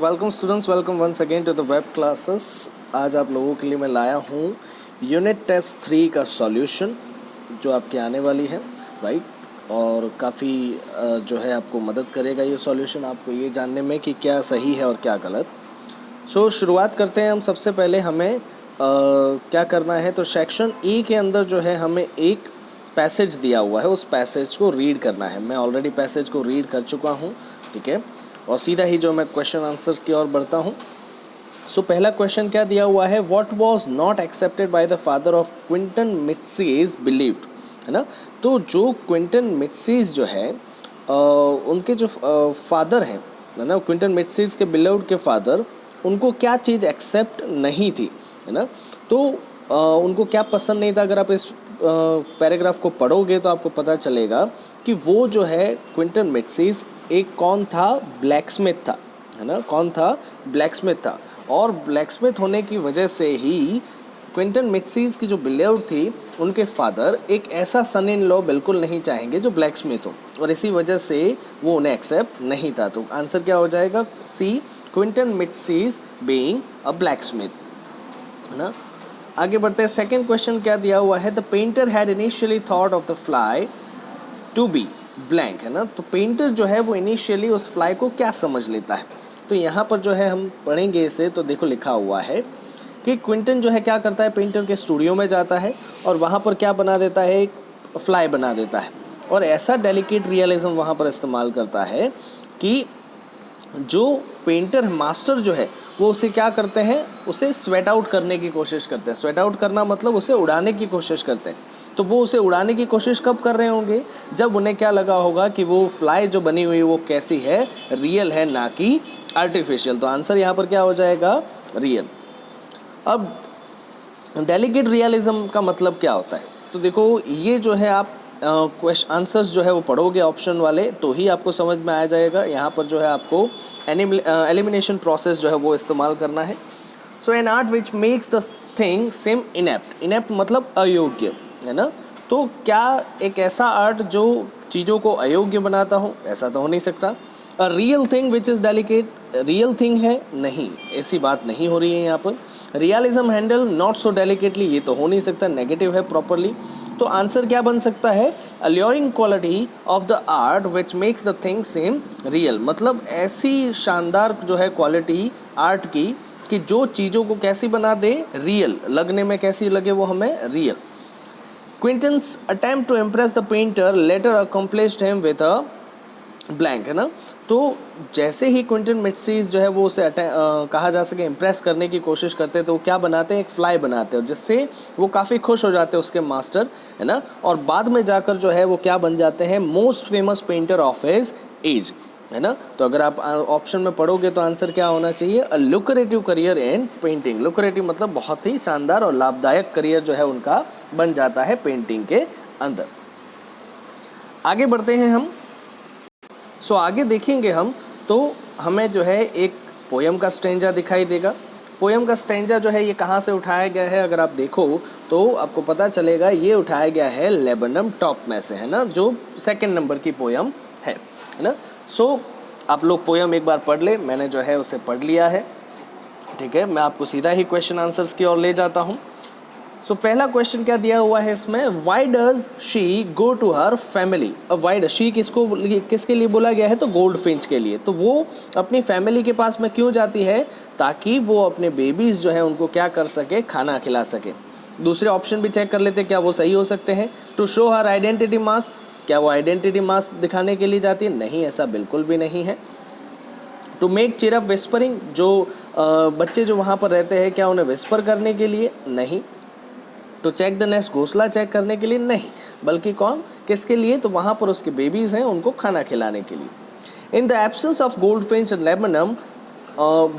Welcome students, welcome once again to the web classes. आज आप लोगों के लिए मैं लाया हूँ यूनिट टेस्ट 3 का सॉल्यूशन जो आपके आने वाली है, राइट। और काफ़ी जो है आपको मदद करेगा ये सॉल्यूशन, आपको ये जानने में कि क्या सही है और क्या गलत। शुरुआत करते हैं हम। सबसे पहले हमें क्या करना है, तो सेक्शन ई के अंदर जो है हमें एक पैसेज दिया हुआ है, उस पैसेज को रीड करना है। मैं ऑलरेडी पैसेज को रीड कर चुका हूँ, ठीक है। और सीधा ही जो मैं क्वेश्चन आंसर्स की ओर बढ़ता हूँ। पहला क्वेश्चन क्या दिया हुआ है, what was not accepted by the father of Quentin Mitsies believed, है ना। तो जो क्विंटन मिट्सीज जो है उनके जो फादर हैं, है ना, क्विंटन मिट्सीज के बिलीव्ड के फादर, उनको क्या चीज़ एक्सेप्ट नहीं थी, है ना। तो उनको क्या पसंद नहीं था। अगर आप इस पैराग्राफ को पढ़ोगे तो आपको पता चलेगा कि वो जो है क्विंटन मिट्सीज एक कौन था, ब्लैकस्मिथ था, है ना। कौन था, ब्लैकस्मिथ था। और ब्लैकस्मिथ होने की वजह से ही क्विंटन मिट्सीज की जो बिलीव्ड थी, उनके फादर एक ऐसा सन इन लॉ बिल्कुल नहीं चाहेंगे जो ब्लैकस्मिथ हो, और इसी वजह से वो उन्हें एक्सेप्ट नहीं था। तो आंसर क्या हो जाएगा, सी, क्विंटन मिट्सीज बीइंग अ ब्लैकस्मिथ, है ना। आगे बढ़ते हैं। सेकेंड क्वेश्चन क्या दिया हुआ है, the painter had initially thought of the fly to be blank, है ना। तो पेंटर जो है वो इनिशियली उस फ्लाई को क्या समझ लेता है। तो यहाँ पर जो है हम पढ़ेंगे इसे, तो देखो लिखा हुआ है कि क्विंटन जो है क्या करता है, पेंटर के स्टूडियो में जाता है और वहाँ पर क्या बना देता है, एक फ्लाई बना देता है। और ऐसा डेलिकेट रियलिज्म वहाँ पर इस्तेमाल करता है कि जो पेंटर मास्टर जो है वो उसे क्या करते हैं, उसे स्वेट आउट करने की कोशिश करते हैं। स्वेट आउट करना मतलब उसे उड़ाने की कोशिश करते हैं। तो वो उसे उड़ाने की कोशिश कब कर रहे होंगे, जब उन्हें क्या लगा होगा कि वो फ्लाई जो बनी हुई वो कैसी है, रियल है, ना कि आर्टिफिशियल। तो आंसर यहाँ पर क्या हो जाएगा, रियल। अब डेलीगेट रियलिज्म का मतलब क्या होता है, तो देखो ये जो है आप क्वेश्चन आंसर्स जो है वो पढ़ोगे ऑप्शन वाले, तो ही आपको समझ में आ जाएगा। यहाँ पर जो है आपको एलिमिनेशन प्रोसेस जो है वो इस्तेमाल करना है। So an art which makes the thing seem inept, inept मतलब अयोग्य, है ना। तो क्या एक ऐसा आर्ट जो चीज़ों को अयोग्य बनाता हो, ऐसा तो हो नहीं सकता। A real thing which is delicate, real thing है, नहीं, ऐसी बात नहीं हो रही है यहाँ पर। Realism handle not so delicately, ये तो हो नहीं सकता, नेगेटिव है प्रॉपरली। तो आंसर क्या बन सकता है, alluring quality of the art which makes the thing same real, मतलब ऐसी शानदार जो है क्वालिटी आर्ट की कि जो चीज़ों को कैसी बना दे, रियल लगने में, कैसी लगे वो हमें, real. Quinton's attempt to impress the painter later accomplished him with a blank, है ना। तो जैसे ही क्विंटन मिट्सीज जो है वो उसे कहा जा सके इम्प्रेस करने की कोशिश करते हैं, तो वो क्या बनाते हैं, एक फ्लाई बनाते हैं, जिससे वो काफ़ी खुश हो जाते हैं उसके मास्टर, है ना। और बाद में जाकर जो है वो क्या बन जाते हैं, most famous painter of his age, है ना। तो अगर आप ऑप्शन में पढ़ोगे तो आंसर क्या होना चाहिए, a lucrative career in painting. Lucrative मतलब बहुत ही शानदार और लाभदायक करियर जो है उनका बन जाता है पेंटिंग के अंदर। आगे बढ़ते हैं हम। आगे देखेंगे हम, तो हमें जो है एक पोयम का स्टेंजा दिखाई देगा। पोयम का स्टेंजा जो है ये कहाँ से उठाया गया है, अगर आप देखो तो आपको पता चलेगा ये उठाया गया है लेबनम टॉप में से, है ना, जो सेकंड नंबर की पोयम है ना। आप लोग पोयम एक बार पढ़ ले, मैंने जो है उसे पढ़ लिया है, ठीक है। मैं आपको सीधा ही क्वेश्चन आंसर्स की ओर ले जाता हूँ। पहला क्वेश्चन क्या दिया हुआ है इसमें, why does she go to her family. अब वाई डज शी किसके लिए बोला गया है, तो गोल्डफिंच के लिए। तो वो अपनी फैमिली के पास में क्यों जाती है, ताकि वो अपने बेबीज जो है उनको क्या कर सके, खाना खिला सके। दूसरे ऑप्शन भी चेक कर लेते क्या वो सही हो सकते हैं। To show her identity mask, क्या वो आइडेंटिटी मास्क दिखाने के लिए जाती है, नहीं, ऐसा बिल्कुल भी नहीं है। To make cheer up whispering, जो बच्चे जो वहाँ पर रहते हैं क्या उन्हें विस्पर करने के लिए, नहीं। तो चेक द नेस्ट, घोंसला चेक करने के लिए, नहीं, बल्कि कौन, किसके लिए, तो वहाँ पर उसके बेबीज़ हैं उनको खाना खिलाने के लिए। In the absence of goldfinch and laburnum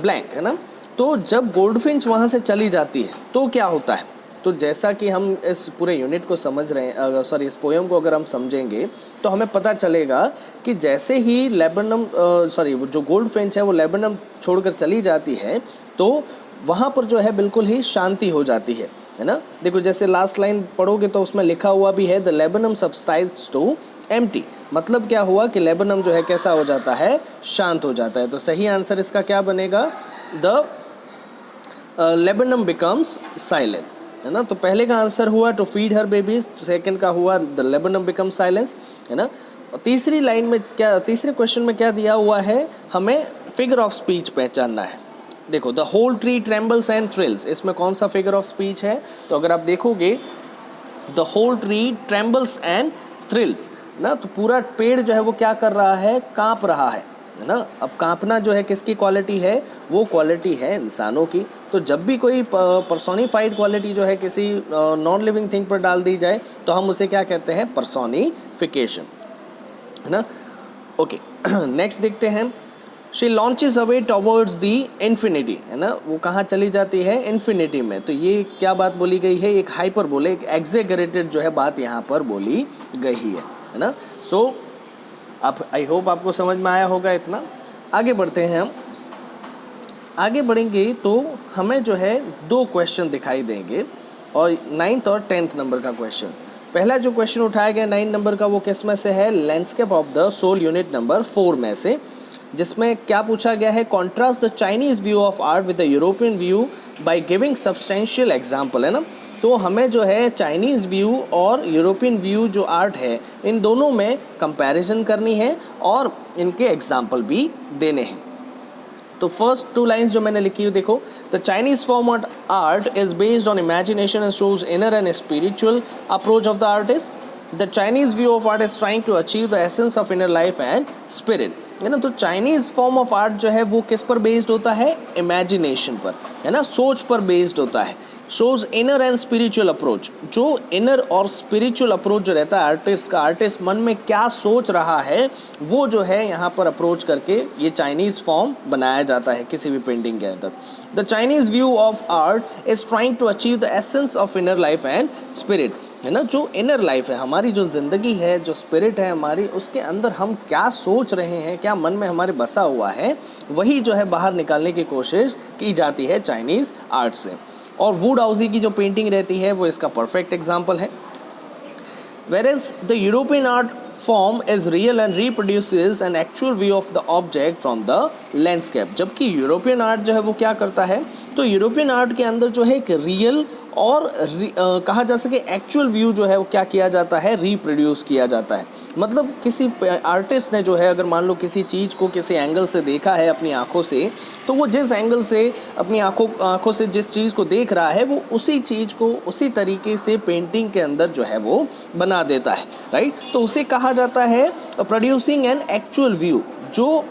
blank, है ना। तो जब गोल्डफिंच वहाँ से चली जाती है तो क्या होता है, तो जैसा कि हम इस पूरे यूनिट को समझ रहे हैं, सॉरी इस पोयम को अगर हम समझेंगे तो हमें पता चलेगा कि जैसे ही लेबनम जो गोल्डफिंच है वो लेबनम छोड़कर चली जाती है, तो वहाँ पर जो है बिल्कुल ही शांति हो जाती है ना। देखो जैसे लास्ट लाइन पढ़ोगे तो उसमें लिखा हुआ भी है, the laburnum subscribes to empty. मतलब क्या हुआ कि लेबेनम जो है कैसा हो जाता है, शांत हो जाता है। तो सही आंसर इसका क्या बनेगा, द लेबेनम बिकम्स साइलेंट, है ना। तो पहले का आंसर हुआ to feed her babies, second का हुआ द लेबेनम बिकम साइलेंस, है ना। और तीसरी लाइन में क्या, तीसरे क्वेश्चन में क्या दिया हुआ है, हमें फिगर ऑफ स्पीच पहचानना है। देखो the whole tree trembles and thrills, इसमें कौन सा फिगर ऑफ स्पीच है, तो अगर आप देखोगे the whole tree trembles and thrills ना, तो पूरा पेड़ जो है वो क्या कर रहा है, कांप रहा है ना। अब कांपना जो है किसकी क्वालिटी है, वो क्वालिटी है इंसानों की। तो जब भी कोई पर्सोनिफाइड क्वालिटी जो है किसी नॉन लिविंग थिंग पर डाल दी जाए तो हम उसे क्या कहते हैं, पर्सोनिफिकेशन, है ना। ओके नेक्स्ट देखते हैं, she launches away towards the infinity, है ना। वो कहाँ चली जाती है, इन्फिनिटी में। तो ये क्या बात बोली गई है, एक हाइपरबोले, एक एग्जेगरेटेड जो है बात यहाँ पर बोली गई है ना। सो आप, आई होप आपको समझ में आया होगा इतना। आगे बढ़ते हैं हम, आगे बढ़ेंगे तो हमें जो है 2 क्वेश्चन दिखाई देंगे, और 9th और 10th नंबर का क्वेश्चन। पहला जो क्वेश्चन उठाया गया 9 नंबर का, वो किस में से है, landscape of the soul unit number 4 में से, जिसमें क्या पूछा गया है, contrast the Chinese view of art with the European view by giving substantial example, है ना। तो हमें जो है चाइनीज़ व्यू और यूरोपियन व्यू जो आर्ट है, इन दोनों में कंपैरिजन करनी है और इनके एग्जाम्पल भी देने हैं। तो फर्स्ट 2 लाइन्स जो मैंने लिखी हुई देखो, the Chinese form of art is based on imagination and shows inner and spiritual approach of the artist. The Chinese view of art is trying to achieve the essence of inner life and spirit, है ना। तो Chinese form of art जो है वो किस पर based होता है, इमेजिनेशन पर, है ना, सोच पर बेस्ड होता है। Shows inner and spiritual approach, जो इनर और स्पिरिचुअल अप्रोच जो रहता है आर्टिस्ट का, आर्टिस्ट मन में क्या सोच रहा है वो जो है यहाँ पर अप्रोच करके ये चाइनीज़ फॉर्म बनाया जाता है किसी भी पेंटिंग के अंदर। The Chinese view of art is trying to achieve the essence of inner life and spirit, है ना। जो इनर लाइफ है हमारी, जो ज़िंदगी है, जो स्पिरिट है हमारी, उसके अंदर हम क्या सोच रहे हैं, क्या मन में हमारे बसा हुआ है, वही जो है बाहर निकालने की कोशिश की जाती है चाइनीज़ आर्ट से। और वुड हाउसी की जो पेंटिंग रहती है वो इसका परफेक्ट एग्जाम्पल है। Whereas the European art form is real and reproduces an actual view of the object from the landscape, जबकि यूरोपियन आर्ट जो है वो क्या करता है, तो यूरोपियन आर्ट के अंदर जो है एक रियल और कहा जा सके एक्चुअल व्यू जो है वो क्या किया जाता है, रिप्रोड्यूस किया जाता है। मतलब किसी आर्टिस्ट ने जो है अगर मान लो किसी चीज़ को किसी एंगल से देखा है अपनी आँखों से, तो वो जिस एंगल से अपनी आँखों से जिस चीज़ को देख रहा है वो उसी चीज़ को उसी तरीके से पेंटिंग के अंदर जो है वो बना देता है, राइट। तो उसे कहा जाता है प्रोड्यूसिंग एन एक्चुअल व्यू, जो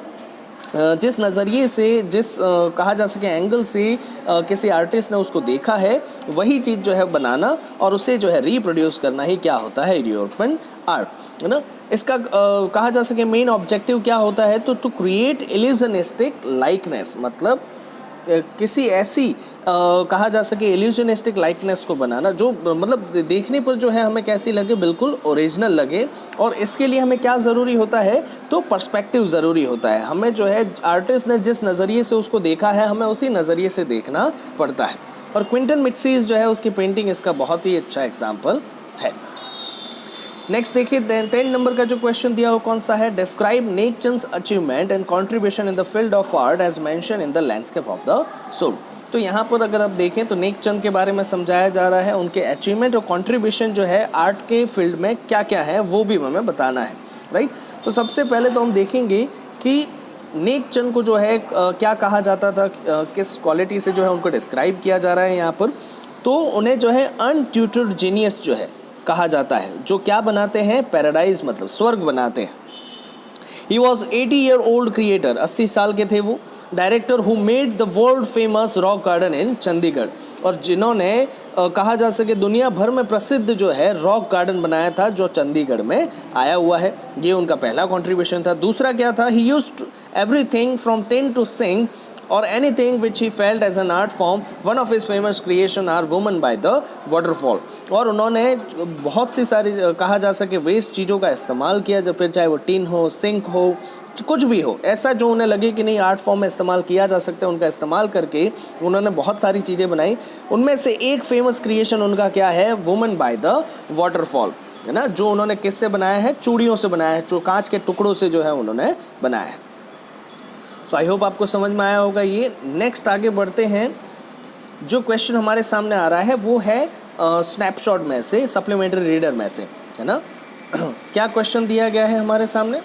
जिस नज़रिए से, जिस कहा जा सके एंगल से किसी आर्टिस्ट ने उसको देखा है, वही चीज़ जो है बनाना और उसे जो है रिप्रोड्यूस करना ही क्या होता है, यूरोपियन आर्ट, है ना। इसका कहा जा सके मेन ऑब्जेक्टिव क्या होता है, तो टू क्रिएट इल्यूजनिस्टिक लाइकनेस, मतलब किसी ऐसी कहा जा सके इल्यूजनिस्टिक लाइकनेस को बनाना जो मतलब देखने पर जो है हमें कैसी लगे, बिल्कुल ओरिजिनल लगे। और इसके लिए हमें क्या ज़रूरी होता है, तो पर्सपेक्टिव ज़रूरी होता है। हमें जो है आर्टिस्ट ने जिस नज़रिए से उसको देखा है हमें उसी नज़रिए से देखना पड़ता है। और क्विंटन मिट्सीज जो है उसकी पेंटिंग इसका बहुत ही अच्छा एग्जाम्पल है। नेक्स्ट देखिए 10 नंबर का जो क्वेश्चन दिया वो कौन सा है, describe Nekchand's achievement and contribution in the field of art as mention in the landscape of the soul. तो यहाँ पर अगर आप देखें तो नेकचंद के बारे में समझाया जा रहा है, उनके अचीवमेंट और कंट्रीब्यूशन जो है आर्ट के फील्ड में क्या क्या है वो भी हमें बताना है, राइट। तो सबसे पहले तो हम देखेंगे कि नेकचंद को जो है क्या कहा जाता था, किस क्वालिटी से जो है उनको डिस्क्राइब किया जा रहा है यहाँ पर। तो उन्हें जो है अनट्यूटर्ड जीनियस जो है कहा जाता है, जो क्या बनाते हैं, पैराडाइज मतलब स्वर्ग बनाते हैं। ही वॉज 80-year-old क्रिएटर, 80 साल के थे वो, director who made the world famous rock garden इन चंडीगढ़, और जिन्होंने कहा जा सके दुनिया भर में प्रसिद्ध जो है रॉक गार्डन बनाया था जो चंडीगढ़ में आया हुआ है। ये उनका पहला कंट्रीब्यूशन था। दूसरा क्या था, he used everything from ten to sing or anything which he felt as an art form. One of his famous creation are Woman by the Waterfall। और उन्होंने बहुत सी सारी कहा जा सके वेस्ट चीज़ों का इस्तेमाल किया, जब फिर चाहे वो टिन हो, सिंक हो, कुछ भी हो, ऐसा जो उन्हें लगे कि नहीं आर्ट फॉर्म में इस्तेमाल किया जा सकता है, उनका इस्तेमाल करके उन्होंने बहुत सारी चीज़ें बनाई। उनमें से एक फेमस क्रिएशन उनका क्या है, वुमन बाय द वाटरफॉल। है ना, जो उन्होंने किससे बनाया है, चूड़ियों से बनाया है, जो कांच के टुकड़ों से जो है उन्होंने बनाया है। सो आई होप आपको समझ में आया होगा ये। नेक्स्ट आगे बढ़ते हैं। जो क्वेश्चन हमारे सामने आ रहा है वो है स्नैपशॉट में से, सप्लीमेंट्री रीडर में से, है ना। क्या क्वेश्चन दिया गया है हमारे सामने?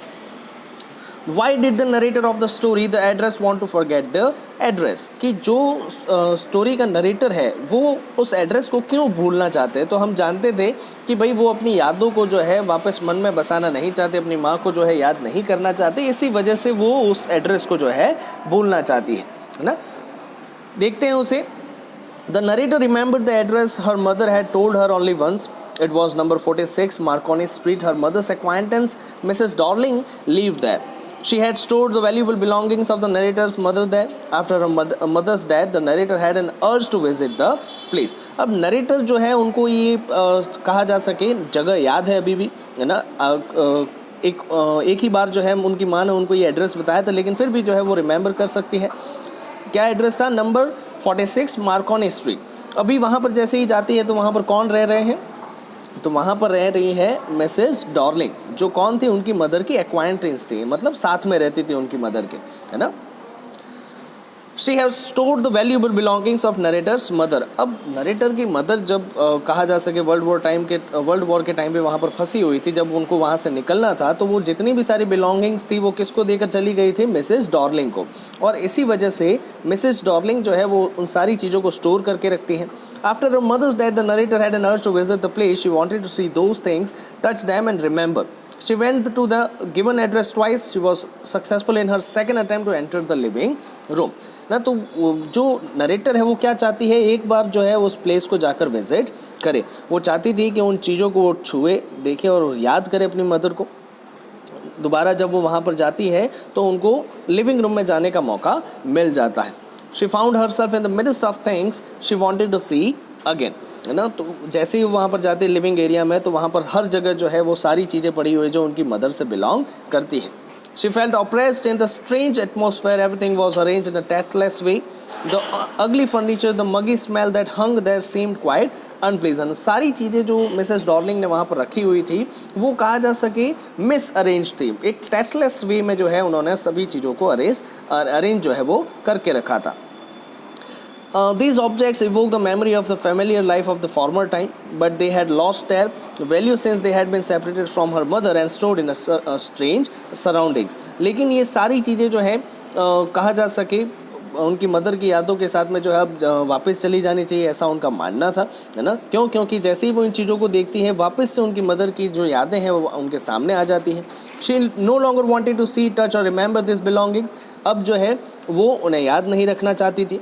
Why did the narrator of the story the address want to forget the address? कि जो स्टोरी का नरेटर है वो उस एड्रेस को क्यों भूलना चाहते हैं? तो हम जानते थे कि भाई वो अपनी यादों को जो है वापस मन में बसाना नहीं चाहते, अपनी माँ को जो है याद नहीं करना चाहते, इसी वजह से वो उस एड्रेस को जो है भूलना चाहती है ना। देखते हैं उसे। The narrator remembered the address her mother had told her only once. It was number 46 Marconi Street. Her mother's acquaintance, Mrs. Darling, lived there. She had stored the valuable belongings of the narrator's mother there. After her mother's death, the narrator had an urge to visit the place. अब narrator जो है उनको ये कहा जा सके जगह याद है अभी भी, है ना। एक ही बार जो है उनकी माँ ने उनको ये एड्रेस बताया था, लेकिन फिर भी जो है वो रिमेंबर कर सकती है। क्या एड्रेस था? Number 46 Markovnikov street. अभी वहाँ पर जैसे ही जाती है तो वहाँ पर कौन रह रहे हैं? तो वहाँ पर रह रही है मिसेस डॉर्लिंग, जो कौन थी? उनकी मदर की एक्वाइंटेंस थी, मतलब साथ में रहती थी उनकी मदर के, है ना। She has stored the valuable belongings of narrator's mother. अब नरेटर की मदर जब कहा जा सके वर्ल्ड वॉर के टाइम पे वहाँ पर फंसी हुई थी, जब उनको वहाँ से निकलना था तो वो जितनी भी सारी बिलोंगिंग्स थी वो किसको देकर चली गई थी? मिसेस डॉर्लिंग को। और इसी वजह से मिसेस डॉर्लिंग जो है वो उन सारी चीज़ों को स्टोर करके रखती हैं। After her mother's death, the narrator had an urge to visit the place. She wanted to see those things, touch them and remember. She went to the given address twice. She was successful in her second attempt to enter the living room. ना तो जो narrator है वो क्या चाहती है? एक बार जो है उस प्लेस को जाकर विजिट करे। वो चाहती थी कि उन चीज़ों को वो छुए, देखे और याद करे अपनी मदर को। दोबारा जब वो वहाँ पर जाती है तो उनको लिविंग रूम में जाने का मौका मिल जाता है। She found herself in the midst of things she wanted to see again, है ना। तो जैसे ही वहाँ पर जाते लिविंग एरिया में तो वहाँ पर हर जगह जो है वो सारी चीज़ें पड़ी हुई जो उनकी मदर से बिलोंग करती है। She felt oppressed in the strange atmosphere. Everything was arranged in a tasteless way. The ugly furniture, the muggy smell that hung there seemed quite unpleasant. सारी चीज़ें जो मिसेस डॉर्लिंग ने वहाँ पर रखी हुई थी वो कहा जा सके मिस अरेंज थी। एक टेस्टलेस वे में जो है उन्होंने सभी चीज़ों को अरेंज जो है वो करके रखा था। These objects evoke the memory of the familiar life of the former time, but they had lost their value since they had been separated from her mother and stored in a strange surroundings. लेकिन ये सारी चीज़ें जो है कहा जा सके उनकी मदर की यादों के साथ में जो है अब वापस चली जानी चाहिए, ऐसा उनका मानना था, है ना। क्यों? क्योंकि जैसे ही वो इन चीज़ों को देखती हैं वापस से उनकी मदर की जो यादें हैं वो उनके सामने आ जाती हैं। She no longer wanted to see, touch or remember this belongings. अब जो है वो उन्हें याद नहीं रखना चाहती थी।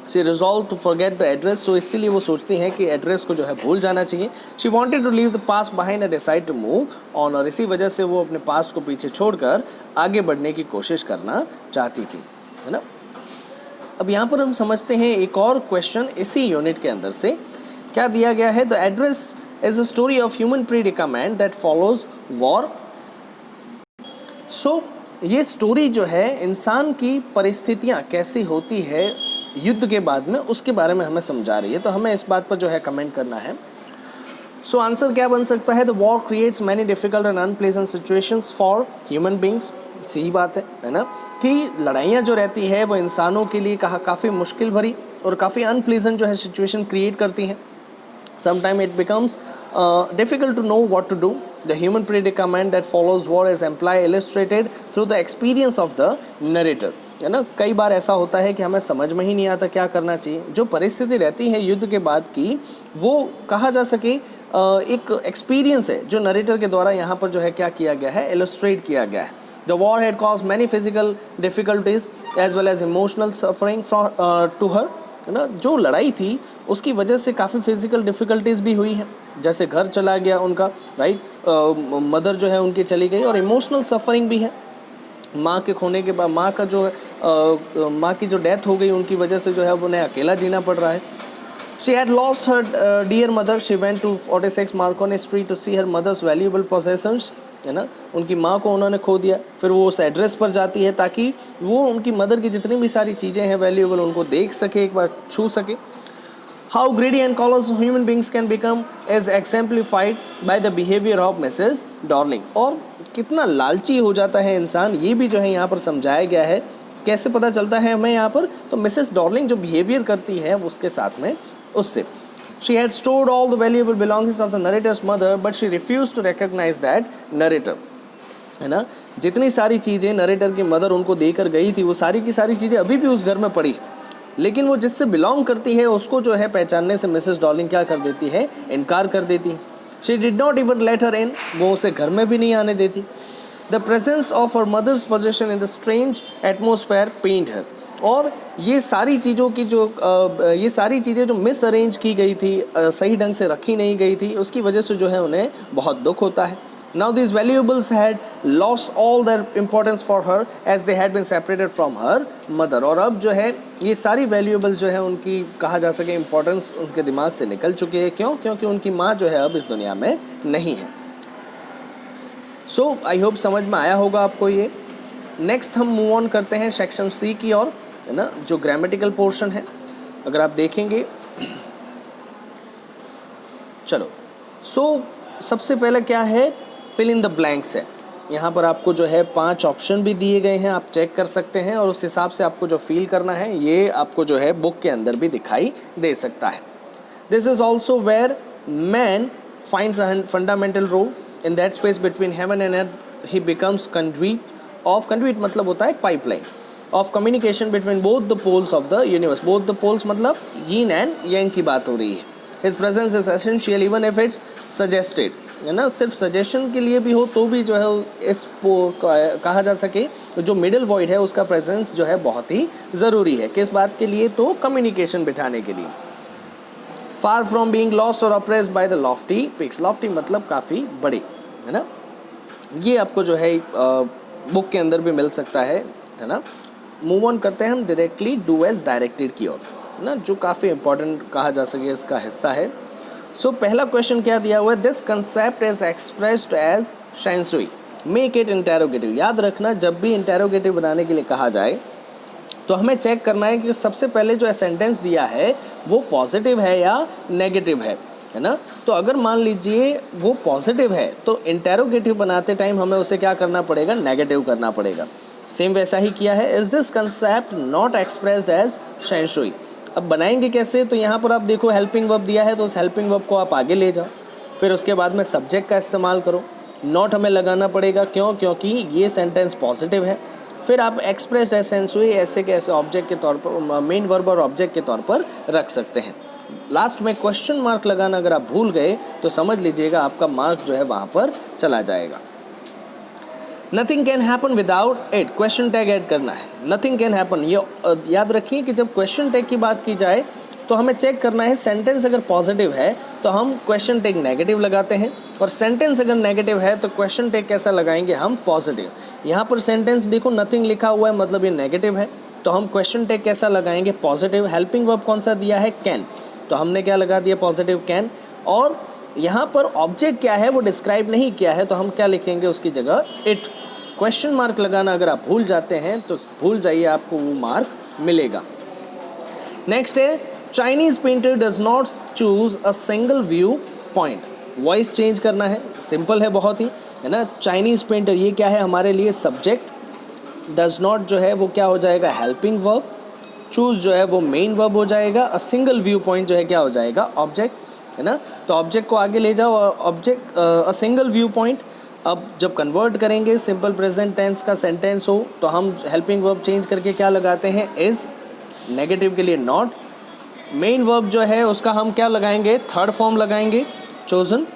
She resolved to forget the address. So इसीलिए वो सोचती हैं कि एड्रेस को जो है भूल जाना चाहिए। She wanted to leave the past behind and decide to move on. और इसी वजह से वो अपने पास्ट को पीछे छोड़कर आगे बढ़ने की कोशिश करना चाहती थी, है ना। अब यहाँ पर हम समझते हैं एक और क्वेश्चन इसी यूनिट के अंदर से क्या दिया गया है। The address is a story of human predicament that follows war. So ये स्टोरी जो है इंसान की परिस्थितियाँ कैसी होती है युद्ध के बाद में, उसके बारे में हमें समझा रही है। तो हमें इस बात पर जो है कमेंट करना है। सो आंसर क्या बन सकता है? The war creates many difficult and unpleasant situations for human beings. सही बात है ना, कि लड़ाइयाँ जो रहती है वो इंसानों के लिए काफ़ी मुश्किल भरी और काफ़ी अनप्लेजेंट जो है सिचुएशन क्रिएट करती हैं। Sometimes it becomes difficult to know what to do. The human predicament that follows war is amply illustrated through the experience of the narrator. है ना, कई बार ऐसा होता है कि हमें समझ में ही नहीं आता क्या करना चाहिए। जो परिस्थिति रहती है युद्ध के बाद की वो कहा जा सके एक एक्सपीरियंस है जो नरेटर के द्वारा यहाँ पर जो है क्या किया गया है, इलस्ट्रेट किया गया है। The war had caused many physical difficulties as well as emotional suffering to her. है ना, जो लड़ाई थी उसकी वजह से काफ़ी फिजिकल डिफ़िकल्टीज़ भी हुई हैं, जैसे घर चला गया उनका, राइट, मदर जो है उनकी चली गई, और इमोशनल सफरिंग भी है। माँ के खोने के बाद माँ का जो है माँ की जो डेथ हो गई उनकी वजह से जो है उन्हें अकेला जीना पड़ रहा है। She had lost her dear mother. She went to 46 Marconi Street to see her mother's valuable possessions. है ना, उनकी माँ को उन्होंने खो दिया। फिर वो उस एड्रेस पर जाती है ताकि वो उनकी मदर की जितनी भी सारी चीज़ें हैं वैल्यूएबल उनको देख सके, एक बार छू सके। How greedy and callous human beings can become is exemplified by the behaviour of Mrs Darling. और कितना लालची हो जाता है इंसान, ये भी जो है यहाँ पर समझाया गया है। कैसे पता चलता है हमें यहाँ पर, तो मिसेस डॉर्लिंग जो बिहेवियर करती है उसके साथ में, उससे She had stored all the valuable belongings of the narrator's mother, but she refused to recognize that narrator. है ना, जितनी सारी चीज़ें नरेटर की मदर उनको देकर गई थी वो सारी की सारी चीज़ें अभी भी उस घर में पड़ी, लेकिन वो जिससे बिलोंग करती है उसको जो है पहचानने से मिसेस डॉर्लिंग क्या कर देती है, इनकार कर देती है। She did not even let her in, वो उसे घर में भी नहीं आने देती। The presence of her mother's possession in the strange atmosphere pained her. और ये सारी चीज़ों की ये सारी चीज़ें जो मिस अरेंज की गई थी, सही ढंग से रखी नहीं गई थी, उसकी वजह से जो है उन्हें बहुत दुख होता है। Now these valuables had lost all their importance for her as they had been separated from her mother. और अब जो है ये सारी valuables जो है उनकी कहा जा सके importance उनके दिमाग से निकल चुकी है। क्यों? क्योंकि उनकी माँ जो है अब इस दुनिया में नहीं है। सो आई होप समझ में आया होगा आपको ये। नेक्स्ट हम मूव ऑन करते हैं सेक्शन सी की ओर, है ना, जो ग्रामेटिकल पोर्शन है। अगर आप देखेंगे, चलो सबसे पहले क्या है, फिल इन द ब्लैंक्स है। यहाँ पर आपको जो है 5 ऑप्शन भी दिए गए हैं, आप चेक कर सकते हैं और उस हिसाब से आपको जो फील करना है ये आपको जो है बुक के अंदर भी दिखाई दे सकता है। This is also where man finds a fundamental role in that space between heaven and earth. He becomes conduit मतलब होता है pipeline of communication between both the poles of the universe. Both the poles मतलब yin and yang की बात हो रही है। His presence is essential even if it's suggested, है ना, सिर्फ सजेशन के लिए भी हो तो भी जो है इस कहा जा सके जो मिडिल वॉइड है उसका प्रेजेंस जो है बहुत ही ज़रूरी है। किस बात के लिए? तो कम्युनिकेशन बिठाने के लिए। फार फ्रॉम बीइंग लॉस्ट और oppressed by the lofty peaks. Lofty मतलब काफ़ी बड़ी, है ना, ये आपको जो है बुक के अंदर भी मिल सकता है ना। मूव ऑन करते हैं हम डायरेक्टली डू एज डायरेक्टेड की ओर, है ना, जो काफ़ी इंपॉर्टेंट कहा जा सके इसका हिस्सा है। सो पहला क्वेश्चन क्या दिया हुआ है, this concept is expressed as shensui, make it interrogative. याद रखना, जब भी इंटेरोगेटिव बनाने के लिए कहा जाए तो हमें चेक करना है कि सबसे पहले जो सेंटेंस दिया है वो पॉजिटिव है या नेगेटिव है ना। तो अगर मान लीजिए वो पॉजिटिव है तो इंटेरोगेटिव बनाते टाइम हमें उसे क्या करना पड़ेगा, नेगेटिव करना पड़ेगा। सेम वैसा ही किया है, is this concept not expressed as shensui. अब बनाएंगे कैसे, तो यहाँ पर आप देखो हेल्पिंग वर्ब दिया है तो उस हेल्पिंग वर्ब को आप आगे ले जाओ, फिर उसके बाद में सब्जेक्ट का इस्तेमाल करो। नॉट हमें लगाना पड़ेगा, क्यों? क्योंकि ये सेंटेंस पॉजिटिव है। फिर आप एक्सप्रेस एज शेंसुई ऐसे के ऐसे ऑब्जेक्ट के तौर पर, मेन वर्ब और ऑब्जेक्ट के तौर पर रख सकते हैं। लास्ट में क्वेश्चन मार्क लगाना अगर आप भूल गए तो समझ लीजिएगा आपका मार्क जो है वहाँ पर चला जाएगा। Nothing can happen without it, question tag add करना है। नथिंग कैन हैपन, ये याद रखिए कि जब क्वेश्चन टैग की बात की जाए तो हमें चेक करना है सेंटेंस अगर पॉजिटिव है तो हम क्वेश्चन टैग नेगेटिव लगाते हैं, और सेंटेंस अगर नेगेटिव है तो क्वेश्चन टैग कैसा लगाएंगे हम, पॉजिटिव। यहाँ पर सेंटेंस देखो नथिंग लिखा हुआ है मतलब ये नेगेटिव है, तो हम क्वेश्चन टैग कैसा लगाएंगे, पॉजिटिव। हेल्पिंग वर्ब कौन सा दिया है, कैन, तो हमने क्या लगा दिया, पॉजिटिव कैन। और यहाँ पर ऑब्जेक्ट क्या है वो डिस्क्राइब नहीं किया है तो हम क्या लिखेंगे उसकी जगह, इट। क्वेश्चन मार्क लगाना अगर आप भूल जाते हैं तो भूल जाइए, आपको वो मार्क मिलेगा। नेक्स्ट है, Chinese painter does not choose a single view point. Voice change करना है, सिंपल है बहुत ही, है ना। चाइनीज पेंटर ये क्या है हमारे लिए, सब्जेक्ट। डज नॉट जो है वो क्या हो जाएगा, हेल्पिंग वर्ब। चूज जो है वो मेन वर्ब हो जाएगा। अ सिंगल व्यू पॉइंट जो है क्या हो जाएगा, ऑब्जेक्ट, है ना। तो ऑब्जेक्ट को आगे ले जाओ, object a single view point. अब जब कन्वर्ट करेंगे सिंपल प्रेजेंट टेंस का सेंटेंस हो तो हम हेल्पिंग वर्ब चेंज करके क्या लगाते हैं, इज। नेगेटिव के लिए नॉट। मेन वर्ब जो है उसका हम क्या लगाएंगे, थर्ड फॉर्म लगाएंगे, चोजन,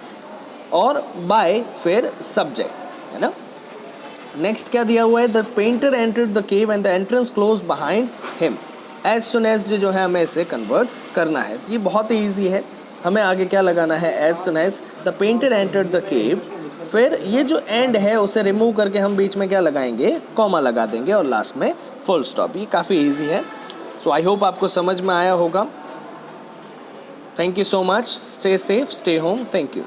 और बाय फिर सब्जेक्ट, है ना। नेक्स्ट क्या दिया हुआ है, the painter entered the cave and the entrance close behind him as soon as जो है हमें इसे कन्वर्ट करना है। ये बहुत ही ईजी है, हमें आगे क्या लगाना है, as soon as the painter entered the cave. फिर ये जो एंड है उसे रिमूव करके हम बीच में क्या लगाएंगे, कॉमा लगा देंगे, और लास्ट में फुल स्टॉप। ये काफ़ी ईजी है। सो आई होप आपको समझ में आया होगा। Thank you so much, stay safe, stay home, thank you.